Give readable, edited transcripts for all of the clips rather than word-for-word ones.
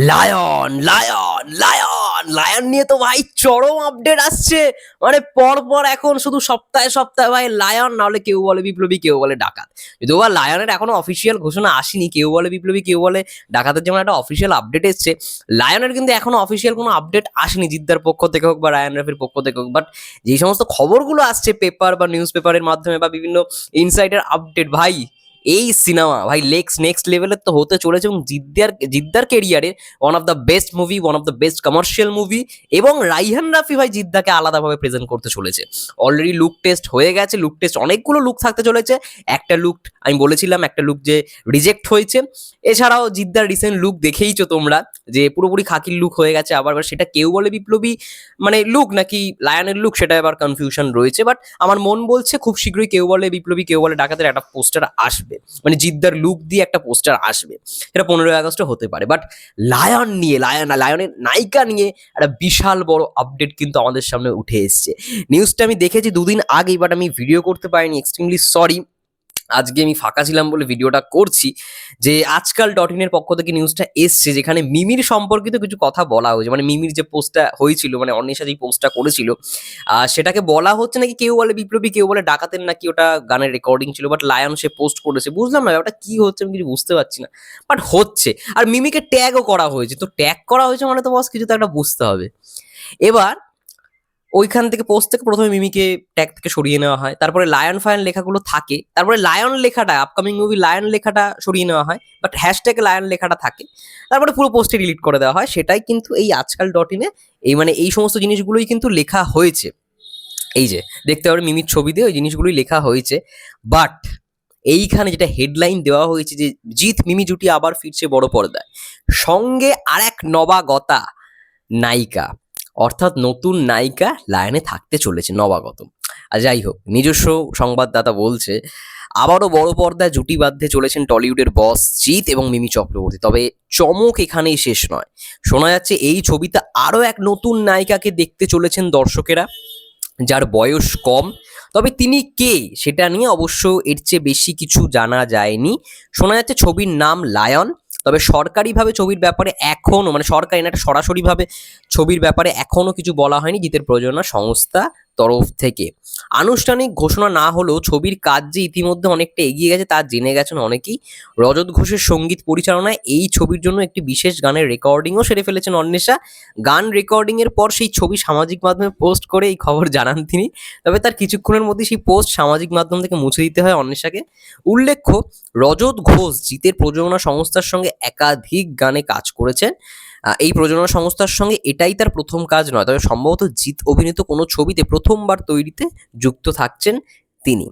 Lion lion lion lion নিয়ে তো ভাই চরম আপডেট আসছে। মানে পর এখন শুধু সপ্তাহে সপ্তাহে ভাই লায়ন, না হলে কেউ বলে বিপ্লবী, কেউ বলে ডাকাত। যদিও বা লায়নের এখনো অফিসিয়াল ঘোষণা আসেনি, কেউ বলে বিপ্লবী, কেউ বলে ডাকাতের যেমন একটা অফিসিয়াল আপডেট এসছে, লায়নের কিন্তু এখনো অফিসিয়াল কোনো আপডেট আসেনি, জিদ্দার পক্ষ থেকে হোক বা রায়ান রাফির পক্ষ থেকে হোক। বাট যেই সমস্ত খবরগুলো আসছে পেপার বা নিউজ পেপারের মাধ্যমে বা বিভিন্ন ইনসাইডার আপডেট, ভাই এই সিনেমা ভাই নেক্সট লেভেলের তো হতে চলেছে, এবং জিদ্দার কেরিয়ারে one of the best movie, one of the best commercial movie. এবং রাইহান রাফি ভাই জিদ্দাকে আলাদাভাবে প্রেজেন্ট করতে চলেছে। অলরেডি লুক টেস্ট হয়ে গেছে, লুক টেস্ট অনেকগুলো লুক থাকতে চলেছে। একটা লুক আমি বলেছিলাম, একটা লুক যে রিজেক্ট হয়েছে। এছাড়াও জিদ্দার রিসেন্ট লুক দেখেইছো তোমরা, যে পুরোপুরি খাকির লুক হয়ে গেছে। আবার সেটা কেউ বলে বিপ্লবী মানে লুক নাকি লায়নের লুক, সেটা এবার কনফিউশন রয়েছে। বাট আমার মন বলছে খুব শীঘ্রই কেউ বলে বিপ্লবী, কেউ বলে ডাকাতের একটা পোস্টার আসবে, মানে জিদ্দার লুক দিয়ে একটা পোস্টার আসবে। সেটা 15ই আগস্টে হতে পারে। বাট লায়নের নায়িকা নিয়ে একটা বিশাল বড় আপডেট কিন্তু আমাদের সামনে উঠে এসছে। নিউজটা আমি দেখেছি দুদিন আগেই, বাট আমি ভিডিও করতে পারিনি, এক্সট্রিমলি সরি। আজকে আমি ফাঁকা ছিলাম বলে ভিডিওটা করছি। যে আজকাল ডট ইনের পক্ষ থেকে নিউজটা এসছে, যেখানে মিমির সম্পর্কিত কিছু কথা বলা হয়েছে। মানে মিমির যে পোস্টটা হয়েছিল, মানে অন্বেষা যেই পোস্টটা করেছিল, সেটাকে বলা হচ্ছে নাকি কেউ বলে বিপ্লবী, কেউ বলে ডাকাতের নাকি ওটা গানের রেকর্ডিং ছিল। বাট লায়ন সে পোস্ট করেছে, বুঝলাম না ওটা কি হচ্ছে, আমি কিছু বুঝতে পারছি না। বাট হচ্ছে। আর মিমিকে ট্যাগও করা হয়েছে, তো ট্যাগ করা হয়েছে মানে তো বস কিছু তো একটা বুঝতে হবে। এবার ওইখান থেকে পোস্ট থেকে প্রথমে মিমিকে ট্যাগ থেকে সরিয়ে নেওয়া হয়, তারপরে লায়ন ফায়ন লেখাগুলো থাকে, তারপরে লায়ন লেখাটা, আপকামিং মুভি লায়ন লেখাটা সরিয়ে নেওয়া হয়, বাট হ্যাশট্যাগে লায়ন লেখাটা থাকে। তারপরে পুরো পোস্টে ডিলিট করে দেওয়া হয়। সেটাই কিন্তু এই আজকাল ডট ইনে এই মানে এই সমস্ত জিনিসগুলোই কিন্তু লেখা হয়েছে। এই যে দেখতে পারো মিমির ছবি দিয়ে ওই জিনিসগুলোই লেখা হয়েছে। বাট এইখানে যেটা হেডলাইন দেওয়া হয়েছে যে জিৎ মিমি জুটি আবার ফিরছে বড় পর্দায়, সঙ্গে আর এক নবাগতা নায়িকা, অর্থাৎ নতুন নায়িকা লায়নে থাকতে চলেছে, নবাগত। আর যাই হোক, নিজস্ব সংবাদদাতা বলছে আবারও বড় পর্দায় জুটি বাঁধতে চলেছেন টলিউডের বস জিৎ এবং মিমি চক্রবর্তী। তবে চমক এখানেই শেষ নয়, শোনা যাচ্ছে এই ছবিতে আরও এক নতুন নায়িকাকে দেখতে চলেছেন দর্শকেরা, যার বয়স কম। তবে তিনি কে সেটা নিয়ে অবশ্য এর চেয়ে বেশি কিছু জানা যায়নি। শোনা যাচ্ছে ছবির নাম লায়ন। তবে সরকারিভাবে ছবির ব্যাপারে এখনো, মানে সরকারি না, এটা সরাসরিভাবে ছবির ব্যাপারে এখনো কিছু বলা হয়নি জিতের প্রযোজনা সংস্থা তরফ থেকে। আনুষ্ঠানিক ঘোষণা না হলেও ছবির কাজ যে ইতিমধ্যে অনেকটা এগিয়ে গেছে তা জেনে গেছেন অনেকেই। রজত ঘোষের সঙ্গীত পরিচালনায় এই ছবির জন্য একটি বিশেষ গানের রেকর্ডিংও সেরে ফেলেছেন অন্বেষা। গান রেকর্ডিং এর পর সেই ছবি সামাজিক মাধ্যমে পোস্ট করে এই খবর জানান তিনি। তবে তার কিছুক্ষণের মধ্যে সেই পোস্ট সামাজিক মাধ্যম থেকে মুছে দিতে হয় অন্বেষাকে। উল্লেখ্য, রজত ঘোষ জিতের প্রযোজনা সংস্থার সঙ্গে একাধিক গানে কাজ করেছেন। এই প্রযোজনা সংস্থার সঙ্গে এটাই তার প্রথম কাজ নয়, তবে সম্ভবত জিৎ অভিনীত কোনো ছবিতে প্রথমবার তৈরিতে যুক্ত থাকছেন তিনি।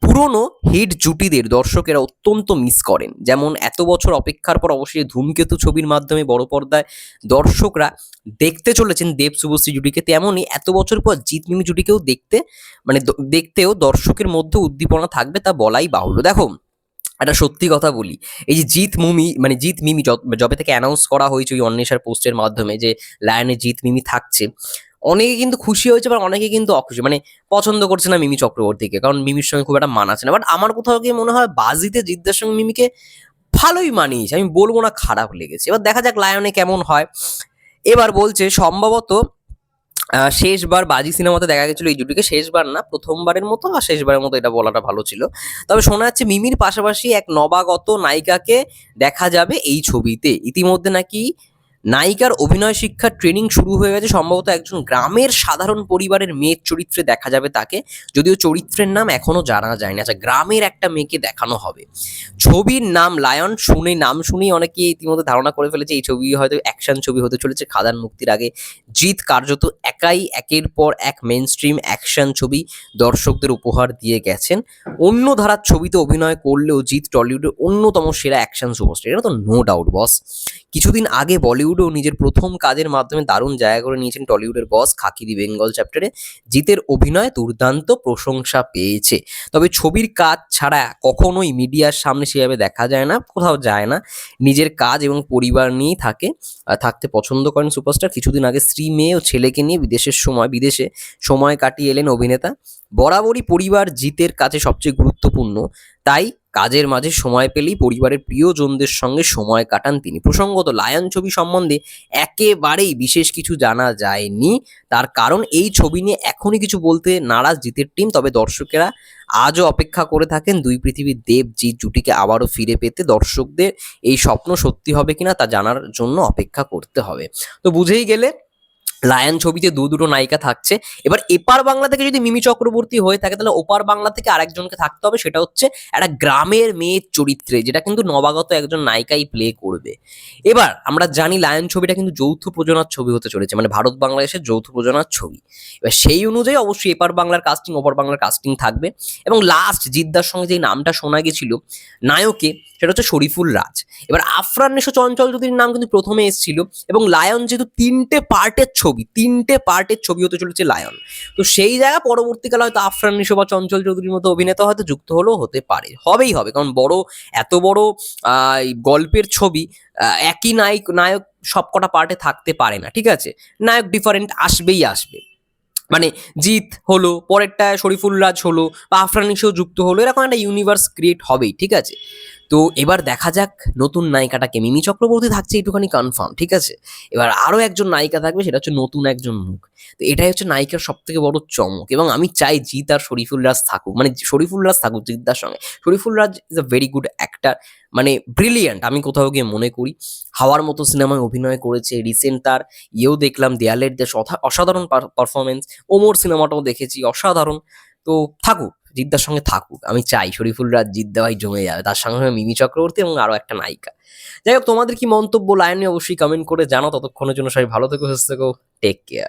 পুরনো হিট জুটিদের দর্শকেরা অত্যন্ত মিস করেন। যেমন এত বছর অপেক্ষার পর অবশ্যই ধূমকেতু ছবির মাধ্যমে বড় পর্দায় দর্শকরা দেখতে চলেছেন দেব শুভশ্রী জুটিকে, তেমনই এত বছর পর জিৎ মিমি জুটিকেও দেখতেও দর্শকের মধ্যে উদ্দীপনা থাকবে, তা বলাই বাহুল্য। দেখো, একটা সত্যি কথা বলি, এই যে জিৎ মিমি যবে থেকে অ্যানাউন্স করা হয়েছে ওই অন্বেষার পোস্টের মাধ্যমে যে লায়নে জিৎ মিমি থাকছে, অনেকে কিন্তু খুশি হয়েছে, বা অনেকে কিন্তু অখুশি, মানে পছন্দ করছে না মিমি চক্রবর্তীকে, কারণ মিমির সঙ্গে খুব একটা মানাচ্ছে না। বাট আমার কোথাও গিয়ে মনে হয় বাজিতে জিদ্দার সঙ্গে মিমিকে ভালোই মানিয়েছে, আমি বলবো না খারাপ লেগেছে। এবার দেখা যাক লায়নে কেমন হয়। এবার বলছে সম্ভবত শেষবার বাজি সিনেমাতে দেখা গেছিল এই জুটিকে, শেষবার না প্রথমবারের মতো, বা শেষবারের মতো এটা বলাটা ভালো ছিল। তবে শোনা যাচ্ছে মিমির পাশাপাশি এক নবাগত নায়িকাকে দেখা যাবে এই ছবিতে। ইতিমধ্যে নাকি নায়িকার অভিনয় শিক্ষার ট্রেনিং শুরু হয়ে গেছে, সম্ভবত একজন গ্রামের সাধারণ পরিবারের মেয়ের চরিত্রে দেখা যাবে তাকে, যদিও চরিত্রের নাম এখনো জানা যায়নি। আচ্ছা, গ্রামের একটা মেয়েকে দেখানো হবে। ছবির নাম লায়ন, নাম শুনেই অনেকে ইতিমধ্যে ধারণা করে ফেলেছে এই ছবি হয়তো অ্যাকশন ছবি হতে চলেছে। খাদান মুক্তির আগে জিৎ কার্যত একাই একের পর এক মেইন স্ট্রিম অ্যাকশন ছবি দর্শকদের উপহার দিয়ে গেছেন। অন্য ধারার ছবিতে অভিনয় করলেও জিৎ টলিউডের অন্যতম সেরা অ্যাকশন সুপারস্টার, এটা তো নো ডাউট বস। কিছুদিন আগে বলিউডেও নিজের প্রথম কাজের মাধ্যমে দারুণ জায়গা করে নিয়েছেন টলিউডের বস। খাকি দি বেঙ্গল চ্যাপ্টারে জিতের অভিনয় দুর্দান্ত প্রশংসা পেয়েছে। তবে ছবির কাজ ছাড়া কখনোই মিডিয়ার সামনে সেভাবে দেখা যায় না, কোথাও যায় না। নিজের কাজ এবং পরিবার নিয়েই থাকতে পছন্দ করেন সুপারস্টার। কিছুদিন আগে স্ত্রী, মেয়ে ও ছেলেকে নিয়ে বিদেশে সময় কাটিয়ে এলেন অভিনেতা। বরাবরই পরিবার জিতের কাছে সবচেয়ে গুরুত্বপূর্ণ, তাই কাজের মাঝে সময় পেলেই পরিবারের প্রিয়জনদের সঙ্গে সময় কাটান তিনি। প্রসঙ্গত লায়ন ছবি সম্বন্ধে একেবারেই বিশেষ কিছু জানা যায়নি। তার কারণ এই ছবি নিয়ে এখনই কিছু বলতে নারাজ জিতের টিম। তবে দর্শকেরা আজও অপেক্ষা করে থাকেন দুই পৃথিবীর দেব জিৎ জুটিকে আবারও ফিরে পেতে। দর্শকদের এই স্বপ্ন সত্যি হবে কিনা তা জানার জন্য অপেক্ষা করতে হবে। তো বুঝেই গেলে লায়ন ছবিতে দুটো নায়িকা থাকছে। এবার এপার বাংলা থেকে যদি মিমি চক্রবর্তী হয়ে থাকে তাহলে ওপার বাংলা থেকে আরেকজনকে থাকতে হবে, সেটা হচ্ছে একটা গ্রামের মেয়ের চরিত্রে, যেটা কিন্তু নবাগত একজন নায়িকাই প্লে করবে। এবার আমরা জানি লায়ন ছবিটা কিন্তু যৌথ প্রযোজনার ছবি হতে চলেছে, মানে ভারত বাংলাদেশের যৌথ প্রযোজনার ছবি। এবার সেই অনুযায়ী অবশ্যই এপার বাংলার কাস্টিং ওপার বাংলার কাস্টিং থাকবে। এবং লাস্ট জিদ্দার সঙ্গে যে নামটা শোনা গেছিল নায়কে, সেটা হচ্ছে শরীফুল রাজ। এবার আফরান নিশো চঞ্চল চৌধুরীর নাম কিন্তু প্রথমে এসেছিল, এবং লায়ন যেহেতু তিনটে পার্টের ছবি হতে চলেছে লায়ন, তো সেই জায়গা পরবর্তীকালে হয়তো আফরান নিশো বা চঞ্চল চৌধুরীর মতো অভিনেতা হয়তো যুক্ত হলেও হতে পারে, হবেই হবে, কারণ এত বড় এই গল্পের ছবি, একই নায়ক সবকটা পার্টে থাকতে পারে না, ঠিক আছে, নায়ক ডিফারেন্ট আসবেই আসবে। মানে জিৎ হলো, পরেরটায় শরীফুল রাজ হলো, বা আফরান নিশো যুক্ত হলো, এরকম একটা ইউনিভার্স ক্রিয়েট হবেই, ঠিক আছে। তো এবার দেখা যাক নতুন নায়িকাটাকে। মিমি চক্রবর্তী থাকছে একটুখানি কনফার্ম, ঠিক আছে। এবার আরো একজন নায়িকা থাকবে, সেটা হচ্ছে নতুন একজন মুখ। তো এটাই হচ্ছে নায়িকার সব থেকে বড় চমক, এবং আমি চাই জিৎ আর শরীফুল রাজ থাকুক, মানে শরীফুল রাজ থাকুক জিৎদার সঙ্গে। Shariful Raj is a very good actor, মানে ব্রিলিয়ান্ট, আমি কোথাও গিয়ে মনে করি। হাওয়ার মতো সিনেমায় অভিনয় করেছে, রিসেন্ট তার দেখলাম দেয়ালের দেশ, অসাধারণ পারফরমেন্স। ওমর সিনেমাটাও দেখেছি, অসাধারণ। তো থাকুক, জিদ্দার সঙ্গে থাকুক, আমি চাই শরীফুল রাজ জিদ্দা ভাই জমে যাবে, তার সঙ্গে সঙ্গে মিমি চক্রবর্তী এবং আরো একটা নায়িকা। যাই হোক, তোমাদের কি মন্তব্য লাইনে অবশ্যই কমেন্ট করে জানাও। ততক্ষণের জন্য সবাই ভালো থেকো, সুস্থ থেকো, টেক কেয়ার।